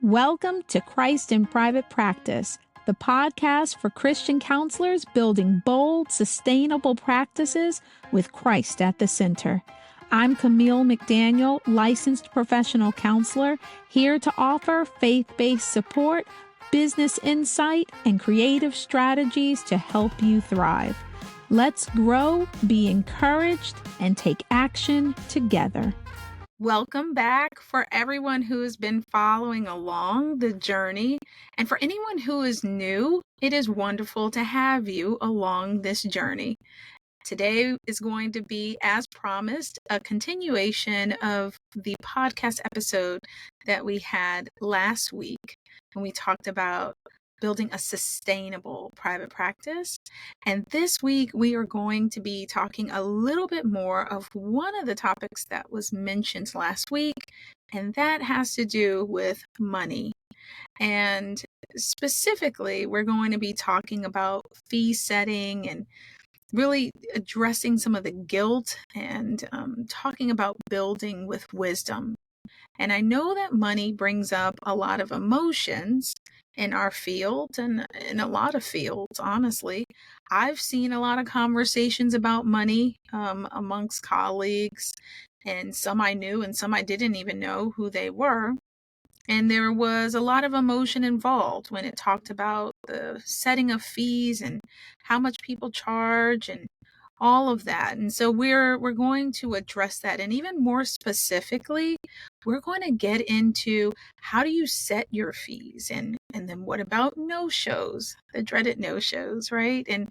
Welcome to Christ in Private Practice, the podcast for Christian counselors building bold, sustainable practices with Christ at the center. I'm Camille McDaniel, licensed professional counselor, here to offer faith-based support, business insight, and creative strategies to help you thrive. Let's grow, be encouraged, and take action together. Welcome back for everyone who has been following along the journey. And for anyone who is new, it is wonderful to have you along this journey. Today is going to be, as promised, a continuation of the podcast episode that we had last week when we talked about building a sustainable private practice. And this week, we are going to be talking a little bit more of one of the topics that was mentioned last week, and that has to do with money. And specifically, we're going to be talking about fee setting and really addressing some of the guilt and talking about building with wisdom. And I know that money brings up a lot of emotions in our field and in a lot of fields, honestly. I've seen a lot of conversations about money amongst colleagues, and some I knew and some I didn't even know who they were. And there was a lot of emotion involved when it talked about the setting of fees and how much people charge and all of that. And so we're going to address that. And even more specifically, we're going to get into how do you set your fees, and then what about no-shows, the dreaded no-shows, right? And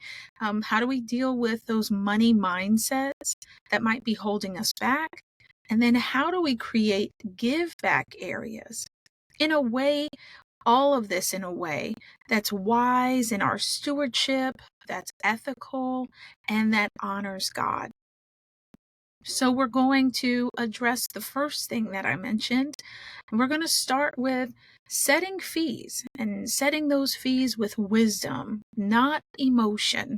how do we deal with those money mindsets that might be holding us back? And then how do we create give back areas? In a way, all of this in a way that's wise in our stewardship, that's ethical, and that honors God. So we're going to address the first thing that I mentioned. We're going to start with setting fees and setting those fees with wisdom, not emotion.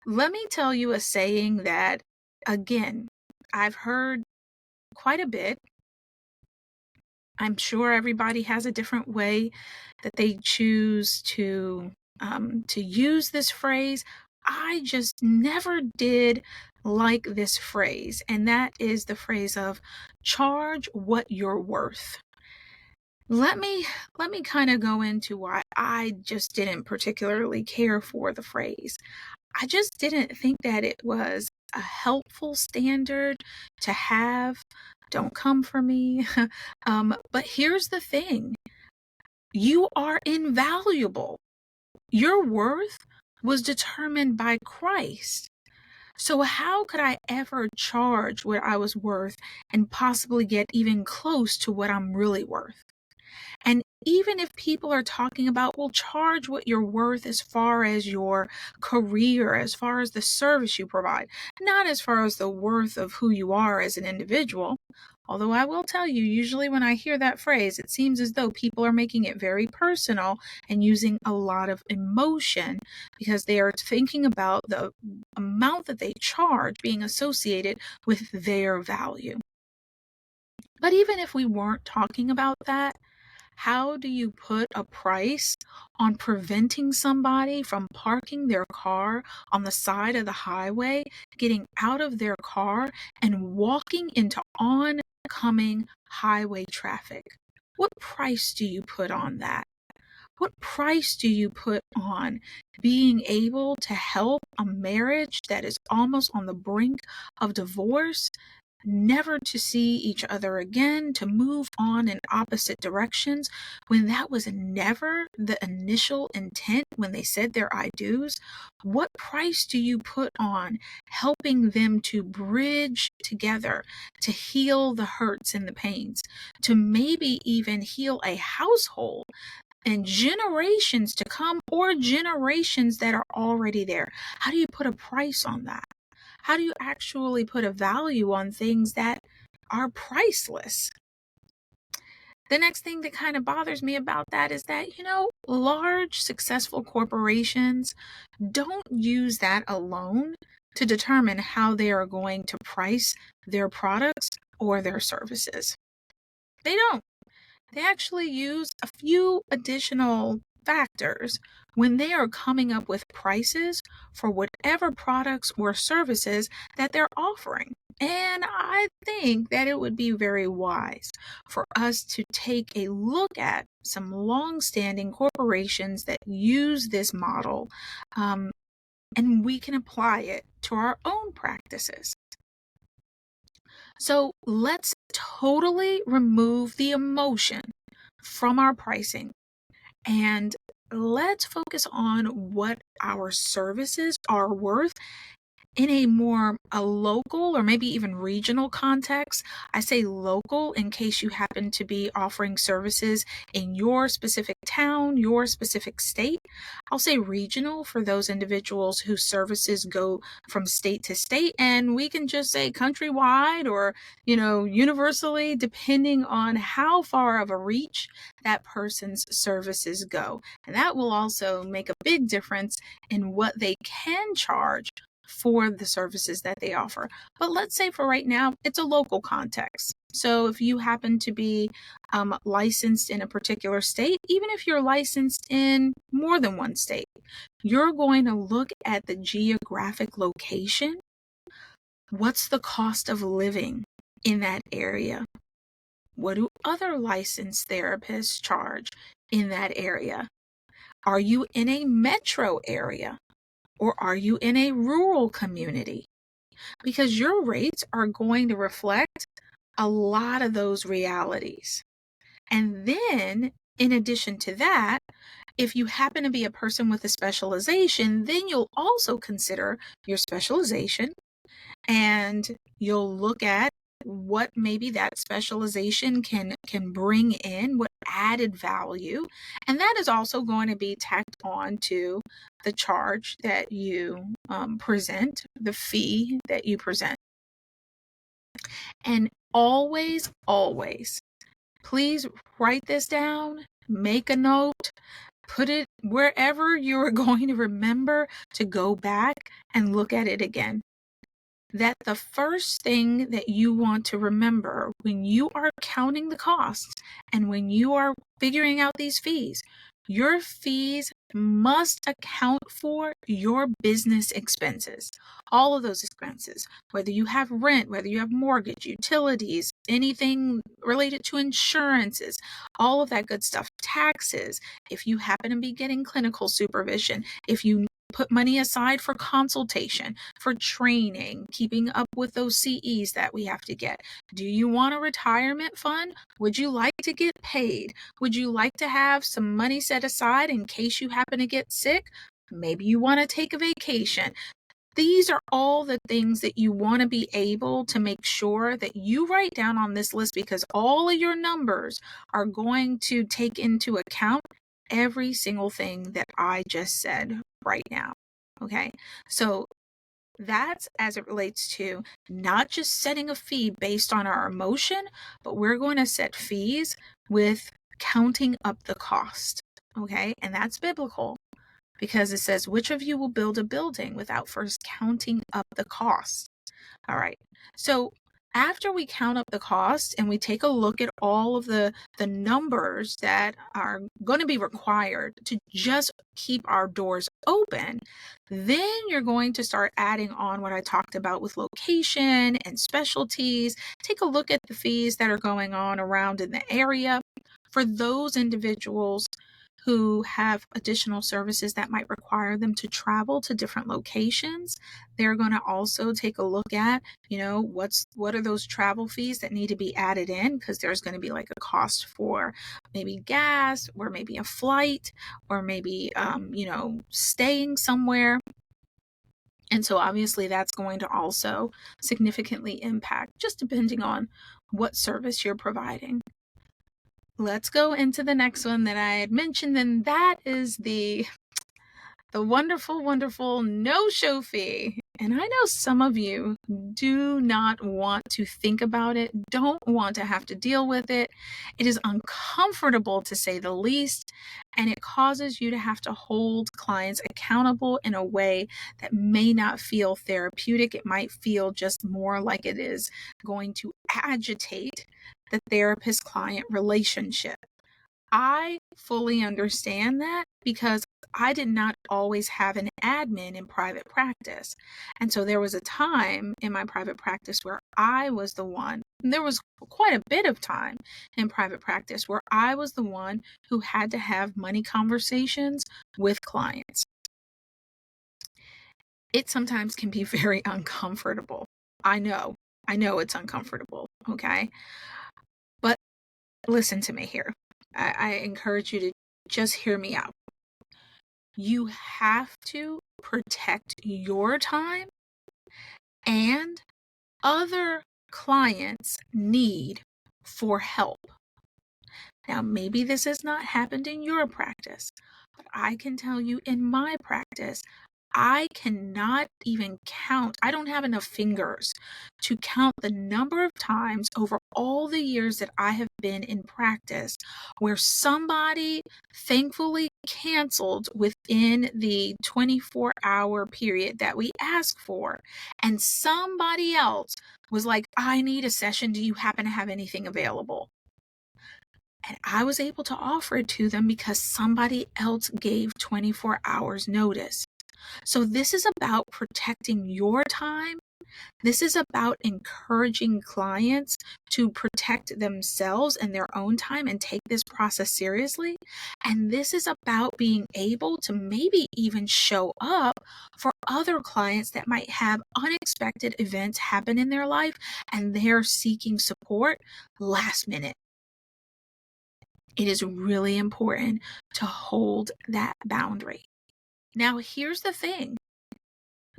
Let me tell you a saying that, again, I've heard quite a bit. I'm sure everybody has a different way that they choose to use this phrase. I just never did like this phrase, and that is the phrase of charge what you're worth. Let me kind of go into why I just didn't particularly care for the phrase. I just didn't think that it was a helpful standard to have. Don't come for me. But here's the thing. You are invaluable. Your worth was determined by Christ. So how could I ever charge what I was worth and possibly get even close to what I'm really worth? And even if people are talking about, well, charge what you're worth as far as your career, as far as the service you provide, not as far as the worth of who you are as an individual. Although I will tell you, usually when I hear that phrase, it seems as though people are making it very personal and using a lot of emotion because they are thinking about the amount that they charge being associated with their value. But even if we weren't talking about that, how do you put a price on preventing somebody from parking their car on the side of the highway, getting out of their car, and walking into oncoming highway traffic? What price do you put on that? What price do you put on being able to help a marriage that is almost on the brink of divorce, never to see each other again, to move on in opposite directions, when that was never the initial intent when they said their I do's? What price do you put on helping them to bridge together, to heal the hurts and the pains, to maybe even heal a household and generations to come, or generations that are already there? How do you put a price on that? How do you actually put a value on things that are priceless? The next thing that kind of bothers me about that is that, large successful corporations don't use that alone to determine how they are going to price their products or their services. They don't. they actually use a few additional factors when they are coming up with prices for whatever products or services that they're offering. And I think that it would be very wise for us to take a look at some long-standing corporations that use this model, um, and we can apply it to our own practices. So let's totally remove the emotion from our pricing and let's focus on what our services are worth in a local or maybe even regional context. I say local in case you happen to be offering services in your specific town, your specific state. I'll say regional for those individuals whose services go from state to state, and we can just say countrywide or, universally, depending on how far of a reach that person's services go. And that will also make a big difference in what they can charge for the services that they offer. But let's say for right now, it's a local context. So if you happen to be licensed in a particular state, even if you're licensed in more than one state, you're going to look at the geographic location. What's the cost of living in that area? What do other licensed therapists charge in that area? Are you in a metro area? Or are you in a rural community? Because your rates are going to reflect a lot of those realities. And then, in addition to that, if you happen to be a person with a specialization, then you'll also consider your specialization and you'll look at what maybe that specialization can bring in, what added value, and that is also going to be tacked on to the charge that you present, the fee that you present. And always, please write this down, make a note, put it wherever you're going to remember to go back and look at it again. That the first thing that you want to remember when you are counting the costs and when you are figuring out these fees, your fees must account for your business expenses. All of those expenses, whether you have rent, whether you have mortgage, utilities, anything related to insurances, all of that good stuff, taxes, if you happen to be getting clinical supervision, if you put money aside for consultation, for training, keeping up with those CEs that we have to get. Do you want a retirement fund? Would you like to get paid? Would you like to have some money set aside in case you happen to get sick? Maybe you want to take a vacation. These are all the things that you want to be able to make sure that you write down on this list, because all of your numbers are going to take into account every single thing that I just said right now. Okay, so that's as it relates to not just setting a fee based on our emotion, but we're going to set fees with counting up the cost. Okay, and that's biblical because it says, which of you will build a building without first counting up the cost? All right, so after we count up the cost and we take a look at all of the numbers that are going to be required to just keep our doors open, then you're going to start adding on what I talked about with location and specialties. Take a look at the fees that are going on around in the area for those individuals who have additional services that might require them to travel to different locations. They're going to also take a look at, what are those travel fees that need to be added in, because there's going to be like a cost for maybe gas or maybe a flight or maybe, staying somewhere. And so obviously that's going to also significantly impact, just depending on what service you're providing. Let's go into the next one that I had mentioned, and that is the wonderful, wonderful no-show fee. And I know some of you do not want to think about it, don't want to have to deal with it. It is uncomfortable to say the least, and it causes you to have to hold clients accountable in a way that may not feel therapeutic. It might feel just more like it is going to agitate the therapist-client relationship. I fully understand that because I did not always have an admin in private practice. And so there was a time in my private practice where I was the one, and there was quite a bit of time in private practice where I was the one who had to have money conversations with clients. It sometimes can be very uncomfortable. I know it's uncomfortable, okay? But listen to me here. I encourage you to just hear me out. You have to protect your time and other clients' need for help. Now, maybe this has not happened in your practice, but I can tell you in my practice, I cannot even count. I don't have enough fingers to count the number of times over all the years that I have been in practice where somebody thankfully canceled within the 24-hour period that we ask for. And somebody else was like, I need a session. Do you happen to have anything available? And I was able to offer it to them because somebody else gave 24 hours notice. So this is about protecting your time. This is about encouraging clients to protect themselves and their own time and take this process seriously. And this is about being able to maybe even show up for other clients that might have unexpected events happen in their life and they're seeking support last minute. It is really important to hold that boundary. Now, here's the thing.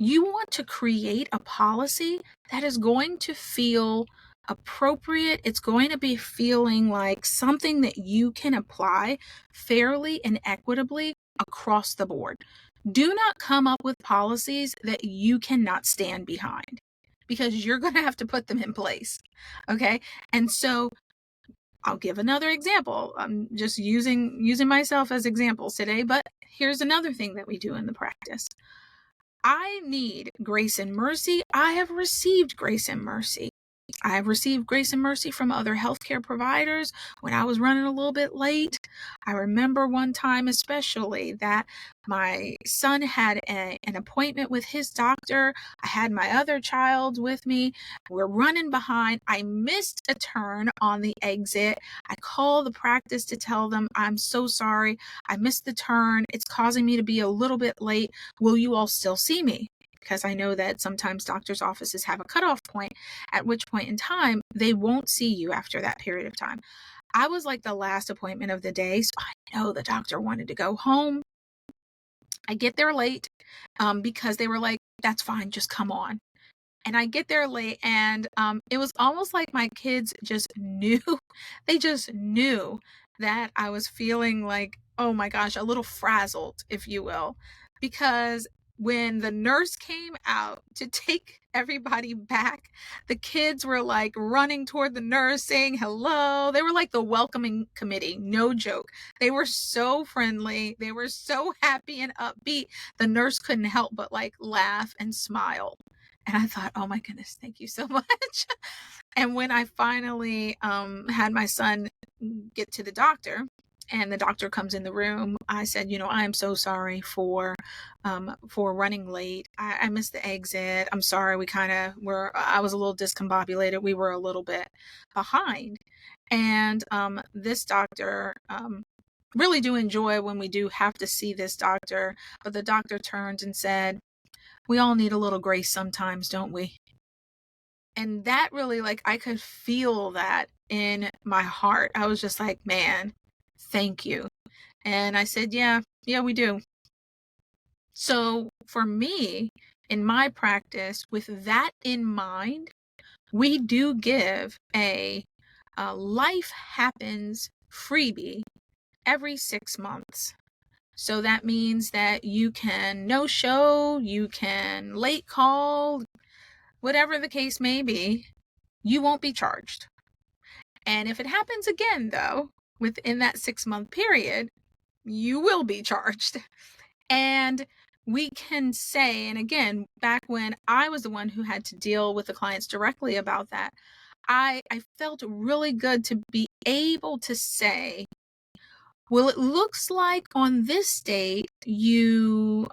You want to create a policy that is going to feel appropriate. It's going to be feeling like something that you can apply fairly and equitably across the board. Do not come up with policies that you cannot stand behind because you're going to have to put them in place. Okay. And so I'll give another example. I'm just using myself as examples today, but here's another thing that we do in the practice. I need grace and mercy. I have received grace and mercy. I have received grace and mercy from other healthcare providers when I was running a little bit late. I remember one time especially that my son had an appointment with his doctor. I had my other child with me. We're running behind. I missed a turn on the exit. I called the practice to tell them, I'm so sorry. I missed the turn. It's causing me to be a little bit late. Will you all still see me? Because I know that sometimes doctors' offices have a cutoff point, at which point in time, they won't see you after that period of time. I was like the last appointment of the day, so I know the doctor wanted to go home. I get there late because they were like, that's fine, just come on. And I get there late and it was almost like my kids just knew, they just knew that I was feeling like, oh my gosh, a little frazzled, if you will, because when the nurse came out to take everybody back, the kids were like running toward the nurse saying hello. They were like the welcoming committee, no joke. They were so friendly. They were so happy and upbeat. The nurse couldn't help but like laugh and smile. And I thought, oh my goodness, thank you so much. And when I finally had my son get to the doctor and the doctor comes in the room, I said, I am so sorry for running late. I missed the exit. I'm sorry. I was a little discombobulated. We were a little bit behind. And this doctor, really do enjoy when we do have to see this doctor, but the doctor turned and said, we all need a little grace sometimes, don't we? And that really, like, I could feel that in my heart. I was just like, man, thank you. And I said, yeah, we do. So for me, in my practice, with that in mind, we do give a Life Happens freebie every 6 months. So that means that you can no show, you can late call, whatever the case may be, you won't be charged. And if it happens again, though, within that 6-month period, you will be charged. And we can say, and again, back when I was the one who had to deal with the clients directly about that, I felt really good to be able to say, well, it looks like on this date you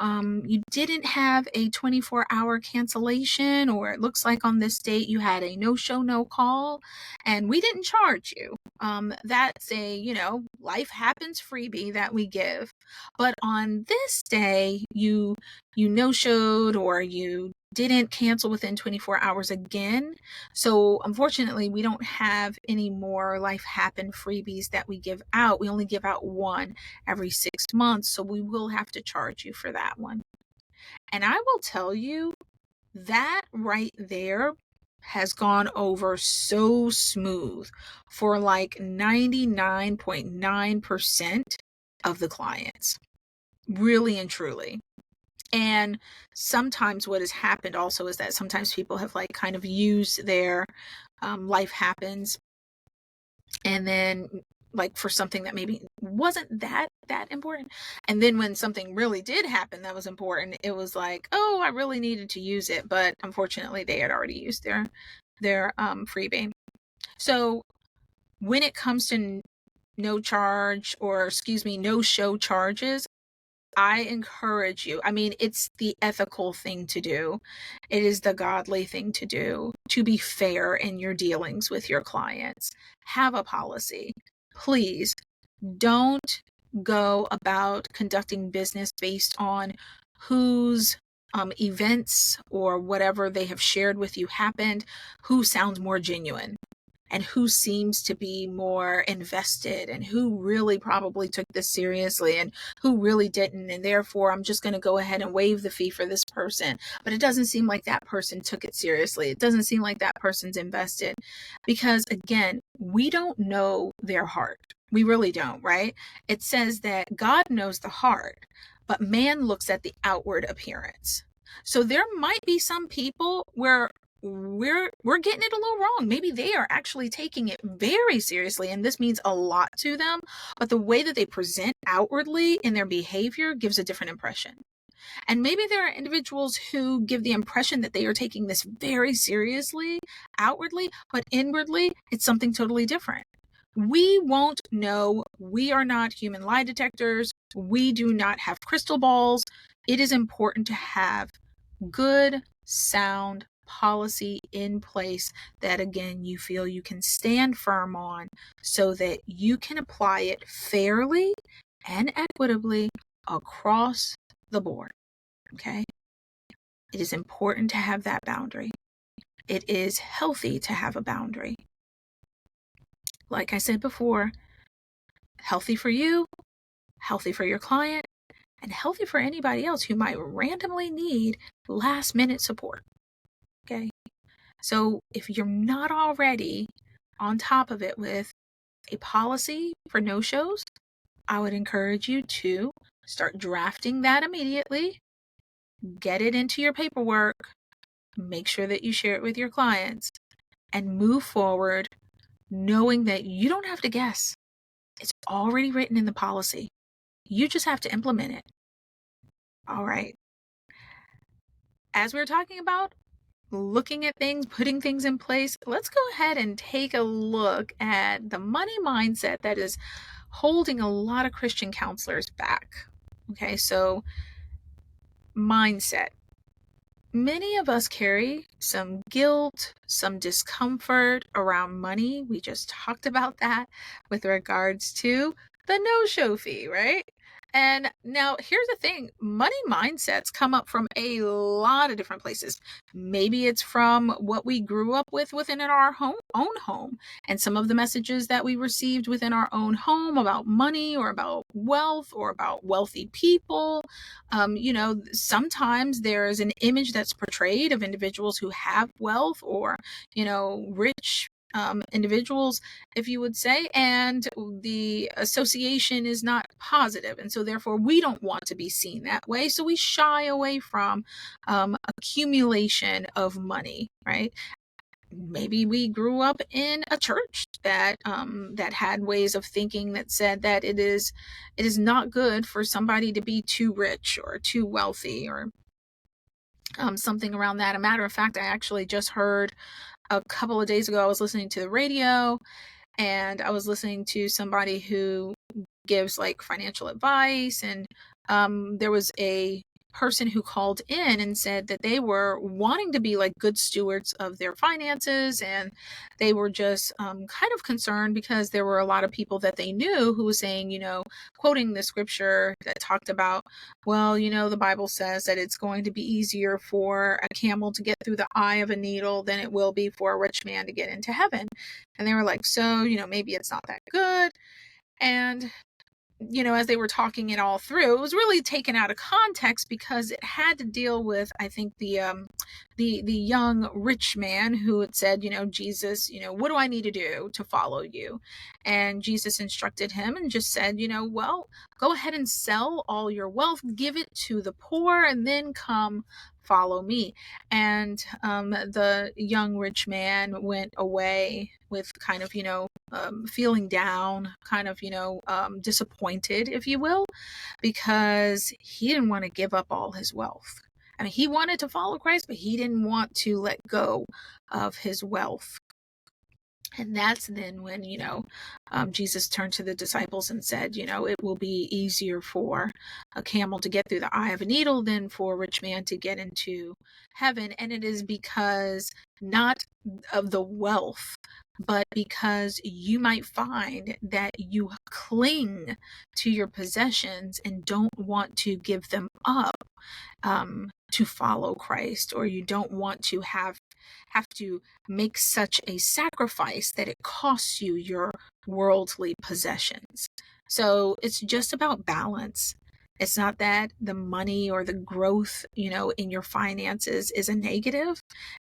didn't have a 24-hour cancellation, or it looks like on this date you had a no show, no call, and we didn't charge you. That's a, life happens freebie that we give. But on this day, you no showed, or you didn't cancel within 24 hours again. So unfortunately, we don't have any more life happen freebies that we give out. We only give out one every 6 months. So we will have to charge you for that one. And I will tell you, that right there has gone over so smooth for like 99.9% of the clients. Really and truly. And sometimes what has happened also is that sometimes people have like kind of used their life happens, and then like for something that maybe wasn't that important, and then when something really did happen that was important, it was like, oh, I really needed to use it, but unfortunately they had already used their freebie. So when it comes to no charge, or excuse me, no show charges, I encourage you. I mean, it's the ethical thing to do. It is the godly thing to do, to be fair in your dealings with your clients. Have a policy. Please don't go about conducting business based on whose events or whatever they have shared with you happened, who sounds more genuine, and who seems to be more invested, and who really probably took this seriously and who really didn't. And therefore, I'm just going to go ahead and waive the fee for this person. But it doesn't seem like that person took it seriously. It doesn't seem like that person's invested, because again, we don't know their heart. We really don't, right? It says that God knows the heart, but man looks at the outward appearance. So there might be some people where we're getting it a little wrong. Maybe they are actually taking it very seriously, and this means a lot to them, but the way that they present outwardly in their behavior gives a different impression. And maybe there are individuals who give the impression that they are taking this very seriously outwardly, but inwardly it's something totally different. We won't know. We are not human lie detectors. We do not have crystal balls. It is important to have good, sound policy in place that, again, you feel you can stand firm on, so that you can apply it fairly and equitably across the board. Okay? It is important to have that boundary. It is healthy to have a boundary. Like I said before, healthy for you, healthy for your client, and healthy for anybody else who might randomly need last-minute support. Okay? So if you're not already on top of it with a policy for no-shows, I would encourage you to start drafting that immediately, get it into your paperwork, make sure that you share it with your clients, and move forward knowing that you don't have to guess. It's already written in the policy. You just have to implement it. All right. As we were talking about looking at things, putting things in place, let's go ahead and take a look at the money mindset that is holding a lot of Christian counselors back. Okay, so mindset. Many of us carry some guilt, some discomfort around money. We just talked about that with regards to the no-show fee, right? And now here's the thing, money mindsets come up from a lot of different places. Maybe it's from what we grew up with within our own home, and some of the messages that we received within our own home about money, or about wealth, or about wealthy people. Sometimes there is an image that's portrayed of individuals who have wealth, or, rich individuals, if you would say, and the association is not positive. And so therefore we don't want to be seen that way. So we shy away from accumulation of money, right? Maybe we grew up in a church that had ways of thinking that said that it is not good for somebody to be too rich or too wealthy, or something around that. A matter of fact, I actually just heard a couple of days ago, I was listening to the radio, and I was listening to somebody who gives like financial advice, and there was a person who called in and said that they were wanting to be like good stewards of their finances, and they were just kind of concerned because there were a lot of people that they knew who was saying, quoting the scripture that talked about, well, the Bible says that it's going to be easier for a camel to get through the eye of a needle than it will be for a rich man to get into heaven. And they were like, so maybe it's not that good. And as they were talking it all through, it was really taken out of context because it had to deal with, I think, the young rich man who had said, Jesus, what do I need to do to follow you? And Jesus instructed him and just said, well, go ahead and sell all your wealth, give it to the poor, and then come follow me. And the young rich man went away with kind of, feeling down, kind of, disappointed, if you will, because he didn't want to give up all his wealth. I mean, he wanted to follow Christ, but he didn't want to let go of his wealth. And that's then when, Jesus turned to the disciples and said, it will be easier for a camel to get through the eye of a needle than for a rich man to get into heaven. And it is because not of the wealth, but because you might find that you cling to your possessions and don't want to give them up to follow Christ, or you don't want to have to make such a sacrifice that it costs you your worldly possessions. So it's just about balance. It's not that the money or the growth, in your finances is a negative.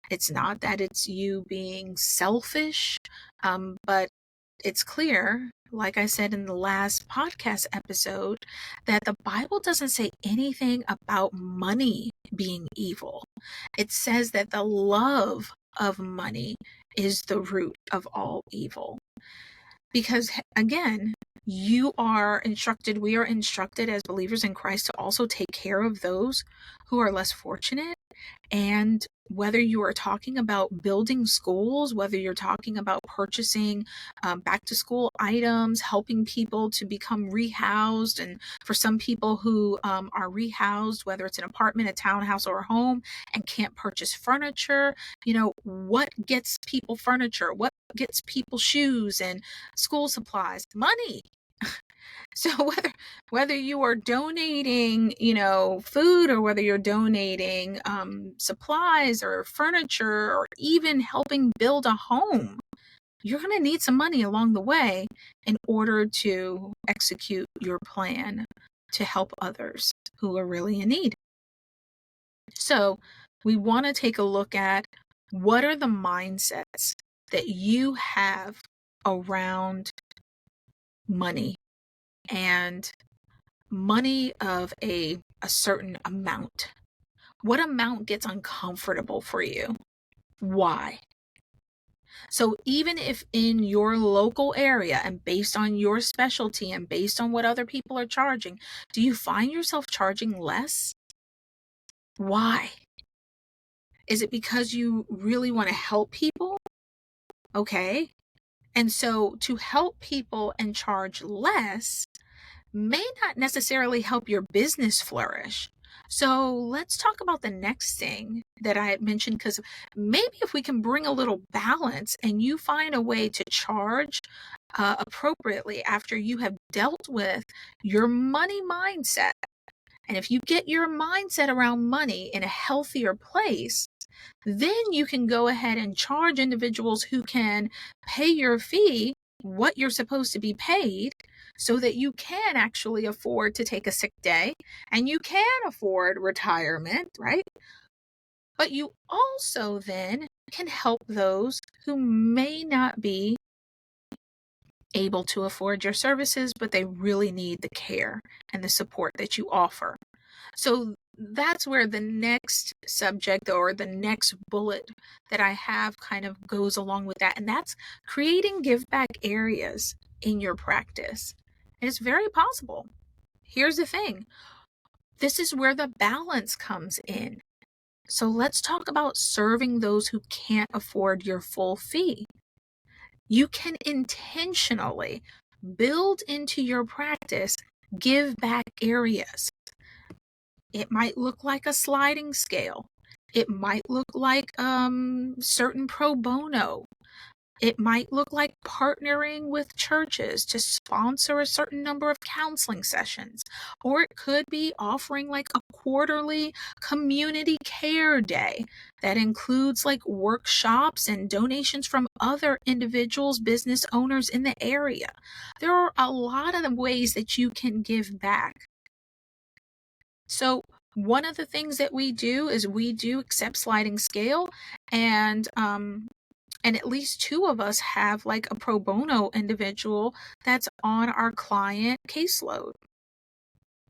It's not that it's you being selfish, but it's clear, like I said in the last podcast episode, that the Bible doesn't say anything about money being evil. It says that the love of money is the root of all evil. Because again, we are instructed as believers in Christ to also take care of those who are less fortunate. And whether you are talking about building schools, whether you're talking about purchasing back to school items, helping people to become rehoused, and for some people who are rehoused, whether it's an apartment, a townhouse, or a home, and can't purchase furniture, what gets people furniture? What gets people shoes and school supplies? Money. So whether you are donating, food, or whether you're donating supplies or furniture, or even helping build a home, you're going to need some money along the way in order to execute your plan to help others who are really in need. So we want to take a look at what are the mindsets that you have around money, and money of a certain amount. What amount gets uncomfortable for you? Why? So even if in your local area, and based on your specialty and based on what other people are charging, do you find yourself charging less? Why? Is it because you really want to help people? Okay. And so to help people and charge less may not necessarily help your business flourish. So let's talk about the next thing that I had mentioned, because maybe if we can bring a little balance and you find a way to charge appropriately after you have dealt with your money mindset, and if you get your mindset around money in a healthier place, then you can go ahead and charge individuals who can pay your fee what you're supposed to be paid, so that you can actually afford to take a sick day and you can afford retirement, right? But you also then can help those who may not be able to afford your services, but they really need the care and the support that you offer. So that's where the next subject, or the next bullet that I have, kind of goes along with that. And that's creating give back areas in your practice. And it's very possible. Here's the thing. This is where the balance comes in. So let's talk about serving those who can't afford your full fee. You can intentionally build into your practice give back areas. It might look like a sliding scale. It might look like certain pro bono. It might look like partnering with churches to sponsor a certain number of counseling sessions, or it could be offering like a quarterly community care day that includes like workshops and donations from other individuals, business owners in the area. There are a lot of ways that you can give back. So one of the things that we do is we do accept sliding scale, and at least two of us have like a pro bono individual that's on our client caseload.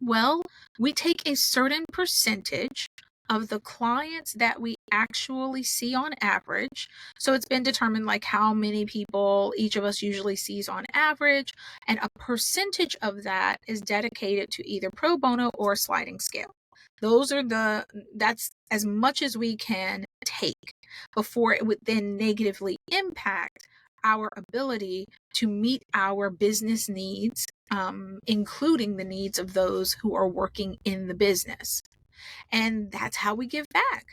Well, we take a certain percentage of the clients that we actually see on average. So it's been determined like how many people each of us usually sees on average, and a percentage of that is dedicated to either pro bono or sliding scale. That's as much as we can take before it would then negatively impact our ability to meet our business needs, including the needs of those who are working in the business. And that's how we give back.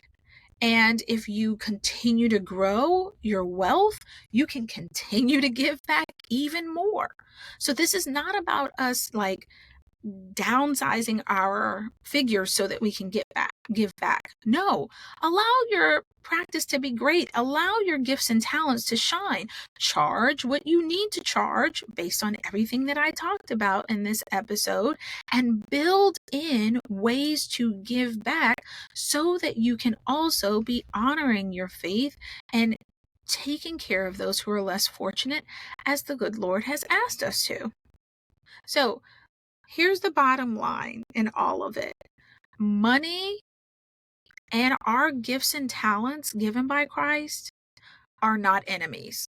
And if you continue to grow your wealth, you can continue to give back even more. So this is not about us like downsizing our figures so that we can give back. No, allow your practice to be great. Allow your gifts and talents to shine. Charge what you need to charge based on everything that I talked about in this episode, and build in ways to give back so that you can also be honoring your faith and taking care of those who are less fortunate, as the good Lord has asked us to. So here's the bottom line in all of it. Money and our gifts and talents given by Christ are not enemies.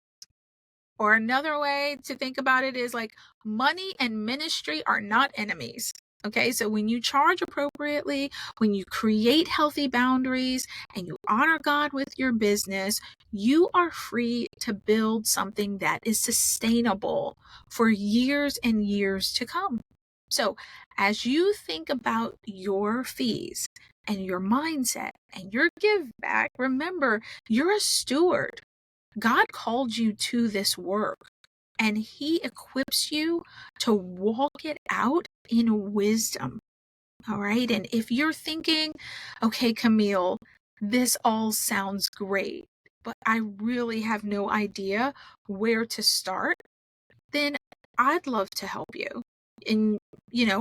Or another way to think about it is like money and ministry are not enemies. Okay, so when you charge appropriately, when you create healthy boundaries, and you honor God with your business, you are free to build something that is sustainable for years and years to come. So as you think about your fees and your mindset and your give back, remember you're a steward. God called you to this work, and He equips you to walk it out in wisdom. All right. And if you're thinking, okay, Camille, this all sounds great, but I really have no idea where to start, then I'd love to help you. And,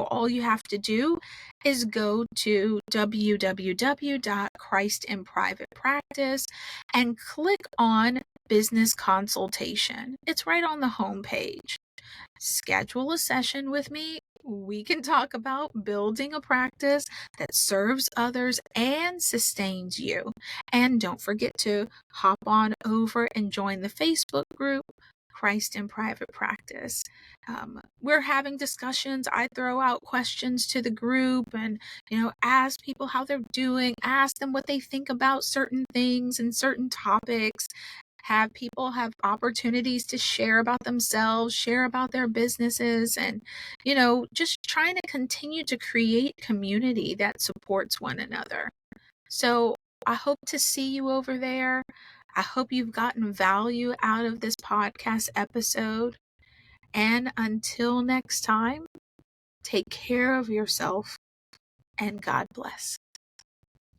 all you have to do is go to www.christinprivatepractice and click on business consultation. It's right on the homepage. Schedule a session with me. We can talk about building a practice that serves others and sustains you. And don't forget to hop on over and join the Facebook group, Christ in Private Practice. We're having discussions. I throw out questions to the group and, ask people how they're doing, ask them what they think about certain things and certain topics. Have people have opportunities to share about themselves, share about their businesses, and, just trying to continue to create community that supports one another. So I hope to see you over there. I hope you've gotten value out of this podcast episode. And until next time, take care of yourself, and God bless.